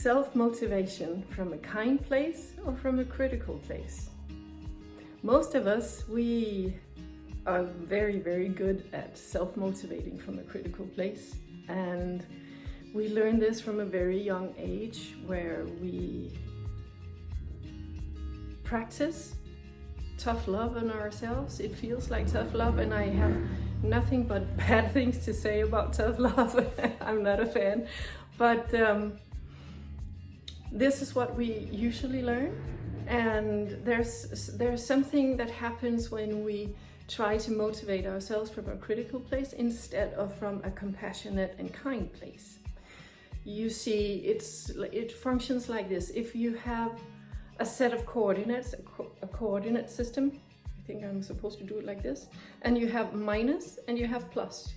Self-motivation from a kind place or from a critical place? Most of us, we are very, very good at self-motivating from a critical place. And we learn this from a very young age, where we practice tough love on ourselves. It feels like tough love, and I have nothing but bad things to say about tough love. I'm not a fan, but this is what we usually learn. And there's something that happens when we try to motivate ourselves from a critical place instead of from a compassionate and kind place. You see, it functions like this. If you have a set of coordinates, a coordinate system, I think I'm supposed to do it like this, and you have minus and you have plus.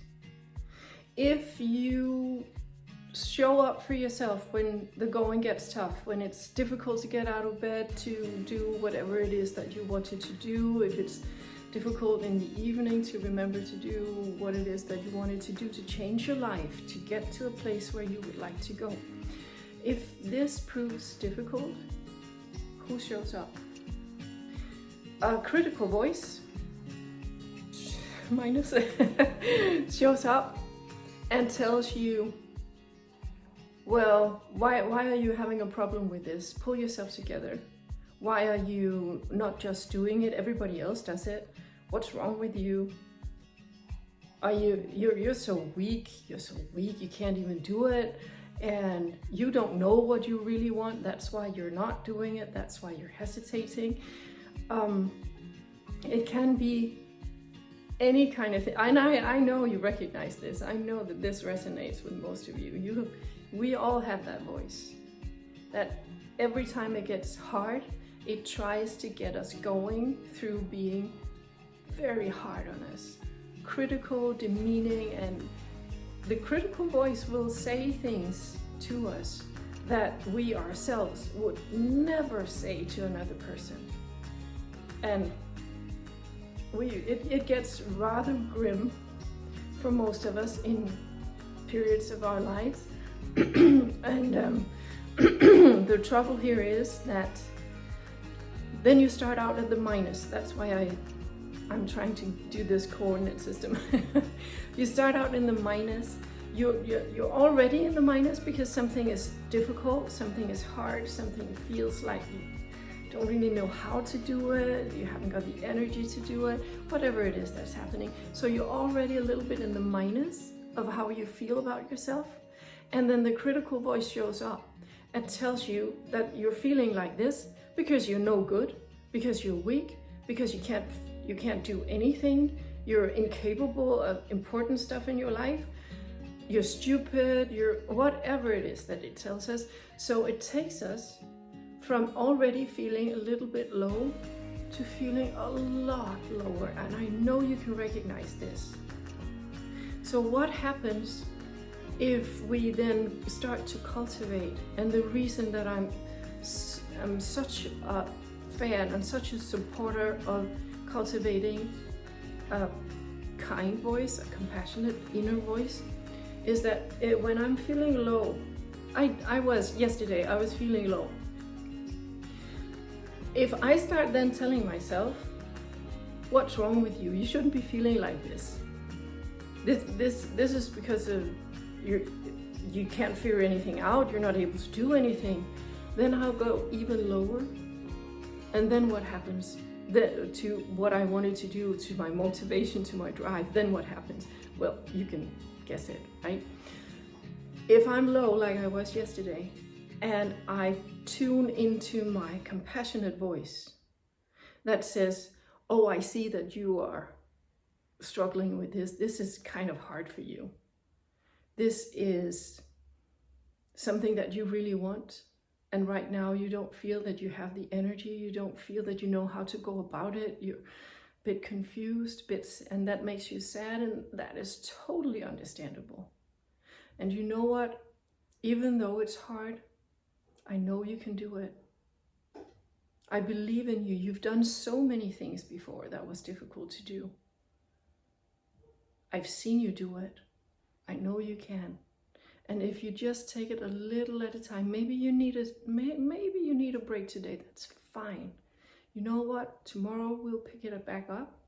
If you show up for yourself when the going gets tough, when it's difficult to get out of bed to do whatever it is that you wanted to do, if it's difficult in the evening to remember to do what it is that you wanted to do to change your life, to get to a place where you would like to go. If this proves difficult, who shows up? A critical voice, minus, shows up and tells you, well, why are you having a problem with this? Pull yourself together. Why are you not just doing it? Everybody else does it. What's wrong with you? You're so weak. You're so weak. You can't even do it. And you don't know what you really want. That's why you're not doing it. That's why you're hesitating. It can be any kind of thing. I know you recognize this. I know that this resonates with most of you. We all have that voice. That every time it gets hard, it tries to get us going through being very hard on us. Critical, demeaning, and the critical voice will say things to us that we ourselves would never say to another person. And it gets rather grim for most of us in periods of our lives. And the trouble here is that then you start out at the minus. That's why I'm trying to do this coordinate system. You start out in the minus. You're already in the minus because something is difficult, something is hard, something feels like you don't really know how to do it, you haven't got the energy to do it, whatever it is that's happening. So you're already a little bit in the minus of how you feel about yourself. And then the critical voice shows up and tells you that you're feeling like this because you're no good, because you're weak, because you can't do anything, you're incapable of important stuff in your life, you're stupid, you're whatever it is that it tells us. So it takes us from already feeling a little bit low to feeling a lot lower. And I know you can recognize this. So what happens if we then start to cultivate? And the reason that I'm such a fan and such a supporter of cultivating a kind voice, a compassionate inner voice, is that when I'm feeling low, yesterday I was feeling low. If I start then telling myself, what's wrong with you? You shouldn't be feeling like this. This is because of you can't figure anything out, you're not able to do anything. Then I'll go even lower. And then what happens? To what I wanted to do, to my motivation, to my drive, then what happens? Well, you can guess it, right? If I'm low like I was yesterday, and I tune into my compassionate voice that says, oh, I see that you are struggling with this. This is kind of hard for you. This is something that you really want. And right now you don't feel that you have the energy. You don't feel that you know how to go about it. You're a bit confused, and that makes you sad. And that is totally understandable. And you know what? Even though it's hard, I know you can do it. I believe in you. You've done so many things before that was difficult to do. I've seen you do it. I know you can. And if you just take it a little at a time, maybe you need a break today, that's fine. You know what? Tomorrow we'll pick it back up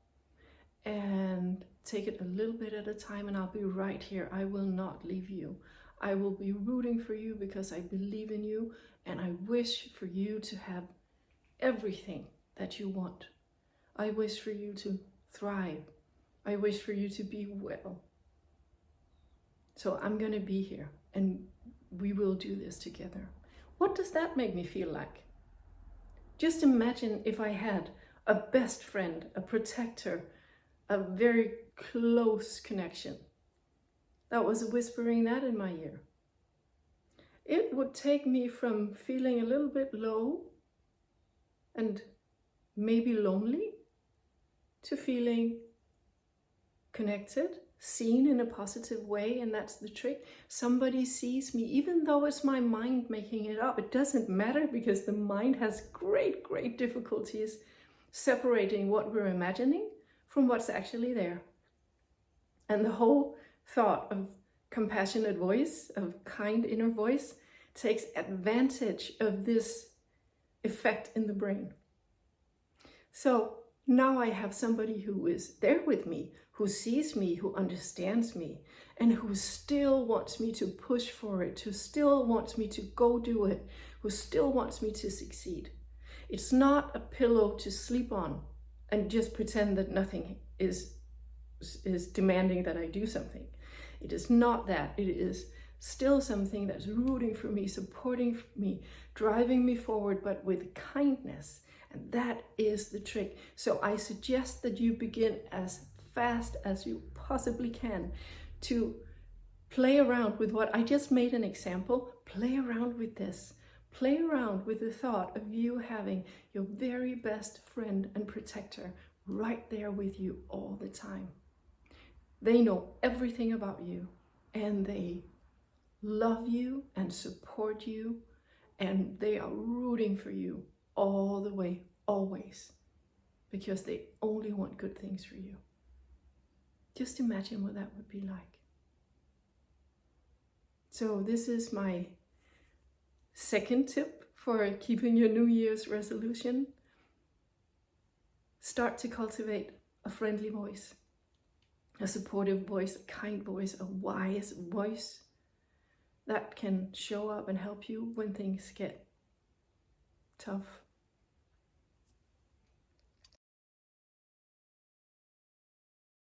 and take it a little bit at a time, and I'll be right here. I will not leave you. I will be rooting for you because I believe in you, and I wish for you to have everything that you want. I wish for you to thrive. I wish for you to be well. So I'm going to be here, and we will do this together. What does that make me feel like? Just imagine if I had a best friend, a protector, a very close connection that was whispering that in my ear. It would take me from feeling a little bit low and maybe lonely to feeling connected, seen in a positive way, and that's the trick. Somebody sees me, even though it's my mind making it up. It doesn't matter, because the mind has great difficulties separating what we're imagining from what's actually there. And the whole thought of compassionate voice, of kind inner voice, takes advantage of this effect in the brain. So now I have somebody who is there with me, who sees me, who understands me, and who still wants me to push for it, who still wants me to go do it, who still wants me to succeed. It's not a pillow to sleep on and just pretend that nothing is demanding that I do something. It is not that. It is still something that's rooting for me, supporting me, driving me forward, but with kindness. And that is the trick. So I suggest that you begin as fast as you possibly can to play around with what I just made an example. Play around with this. Play around with the thought of you having your very best friend and protector right there with you all the time. They know everything about you, and they love you and support you, and they are rooting for you all the way, always, because they only want good things for you. Just imagine what that would be like. So this is my second tip for keeping your New Year's resolution. Start to cultivate a friendly voice, a supportive voice, a kind voice, a wise voice that can show up and help you when things get tough.